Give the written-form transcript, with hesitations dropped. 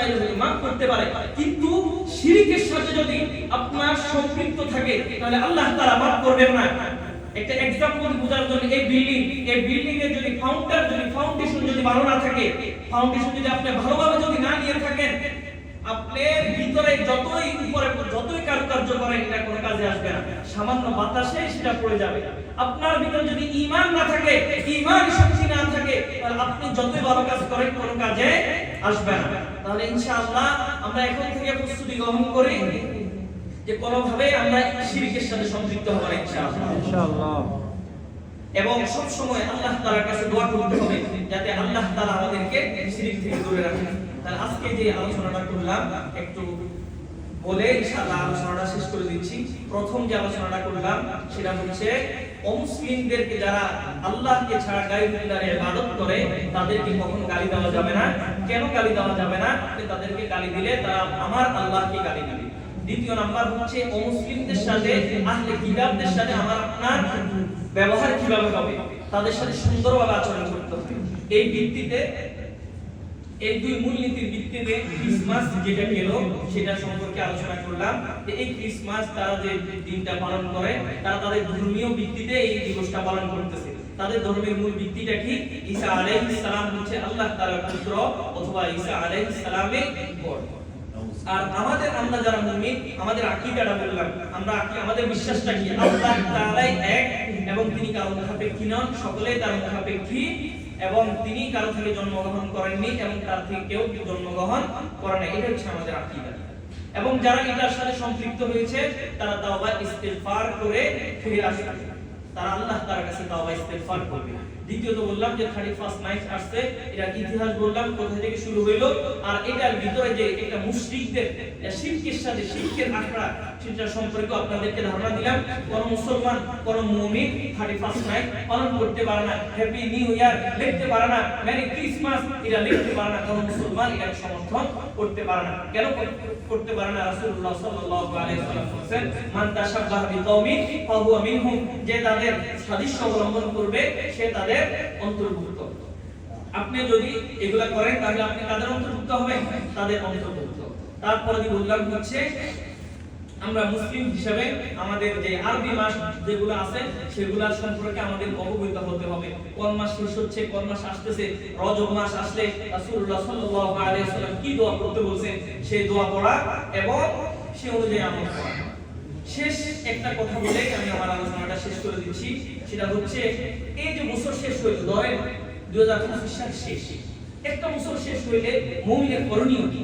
চাইলে হয়তো মাফ করতে পারে, কিন্তু শিরকের সাথে যদি আপনার সম্পৃক্ত থাকে তাহলে আল্লাহ তাআলা মাফ করবেন না। একটা एग्जांपल বোঝার জন্য, এই বিল্ডিং এর যদি ফাউন্ডেশন যদি ভালো না থাকে, ফাউন্ডেশন যদি আপনি ভালোভাবে যদি না নিয়ে থাকেন, আপনি ভিতরে যতই উপরে যতই কারুকার্য করেন এটা কোনো কাজে আসবে না, সামান্য বাতাসে সেটা পড়ে যাবে। আপনার ভিতরে যদি ঈমান না থাকে, ঈমান শক্তি না থাকে, তাহলে আপনি যতই ভালো কাজ করেন কোনো কাজে আসবে না। তাহলে ইনশাআল্লাহ আমরা এখন থেকে প্রস্তুতি গ্রহণ করি যে কোনোভাবে আমরা শিরকের সাথে সম্পৃক্ত হব না ইনশাআল্লাহ। এবং সব সময় আল্লাহ তাআলার কাছে দোয়া করতে হবে যাতে আল্লাহ তাআলা আমাদেরকে শিরক থেকে দূরে রাখেন। তাহলে আজকে যে আলোচনাটা করলাম একটু বলে ইনশাআল্লাহ আলোচনাটা শেষ করে দিচ্ছি। প্রথম যে আলোচনাটা করলাম সেটা হচ্ছে অমুসলিমদেরকে যারা আল্লাহকে ছাড়া গায়রুল্লাহর ইবাদত করে তাদেরকে কখনো গালি দেওয়া যাবে না। কেন গালি দেওয়া যাবে না? তাদেরকে গালি দিলে তারা আমার আল্লাহকে গালি দিবে। দ্বিতীয় নাম্বার হচ্ছে অমুসলিমদের সাথে আহলে কিতাবদের সাথে আমার আপনার ব্যবহার কিভাবে হবে, তাদের সাথে সুন্দরভাবে আচরণ করতে হবে। এই ভিত্তিতে এই দুই মূলনীতির ভিত্তিতে ক্রিসমাস যেটা গেল সেটা সম্পর্কে আলোচনা করলাম। যে এই ক্রিসমাস তারা যে দিনটা পালন করে তারা তাদের ধর্মীয় ভিত্তিতে এই দিবসটা পালন করতেছে। তাদের ধর্মের মূল ভিত্তিটা কি? ঈসা আলাইহিস সালাম হচ্ছে আল্লাহ তাআলার পুত্র অথবা ঈসা আলাইহিস সালামের গড। আর আমরা যারা মুমিন, আমাদের আকীদাটা বললাম, আমাদের বিশ্বাসটা কি? আল্লাহ তাআলাই এক এবং তিনি কারো মুখাপেক্ষী নন, সকলেই তার মুখাপেক্ষী এবং তিনি কারো থেকে জন্মগ্রহণ করেননি এবং তার থেকে কেউ জন্মগ্রহণ করে না। এটা হচ্ছে আমাদের আকীদা। এবং যারা এটার সাথে সম্পৃক্ত হয়েছে তারা তাওবা ইস্তিগফার করে ফিরে আসবে, তারা আল্লাহ তাআলার কাছে তাওবা ইস্তিগফার করবে। দ্বিতীয়ত বললাম যে 31st নাইট আসছে, এটা ইতিহাস বললাম কোথা থেকে শুরু হলো, আর এটার ভিতরে যে একটা মুশরিকদের শিরকের সাথে শিরকের আখড়া সেটা সম্পর্কে আপনাদেরকে ধারণা দিলাম। কোন মুসলমান কোন মুমিন 31st নাইট পালন করতে পারে না, হ্যাপি নিউ ইয়ার লিখতে পারে না, মেরি ক্রিসমাস এটা লিখতে পারে না, কোন মুসলমান এটা সমর্থন করতে পারে না। কেন করতে পারে না? রাসূলুল্লাহ সাল্লাল্লাহু আলাইহি ওয়াসাল্লাম বলেছেন, মান তাশাব্বাহা বিকাউমিন ফাহুয়া মিনহুম, যে তাদের সাদৃশ্য অবলম্বন করবে সে তাদের অন্তর্ভুক্ত। আপনি যদি এগুলা করেন তাহলে আপনি কাদের অন্তর্ভুক্ত হবেন? তাদের অন্তর্ভুক্ত। তারপরে যে বললাম হচ্ছে আমরা মুসলিম হিসেবে আমাদের যে আরবি মাস যেগুলো আছে সেগুলা সম্পর্কে আমাদের অবগত হতে হবে। কোন মাস শেষ হচ্ছে, কোন মাস আসতেছে, রজব মাস আসলে রাসূলুল্লাহ সাল্লাল্লাহু আলাইহি ওয়াসাল্লাম কি দোয়া করতে বলেছেন সেই দোয়া পড়া এবং সেই অনুযায়ী আমল করা। শেষ একটা কথা বলে আমি আমার আলোচনাটা শেষ করে দিচ্ছি, সেটা হচ্ছে এই যে বছর শেষ হইল, ধরেন 2025 সাল শেষ, একটা বছর শেষ হইলে মুমিনের করণীয় কি?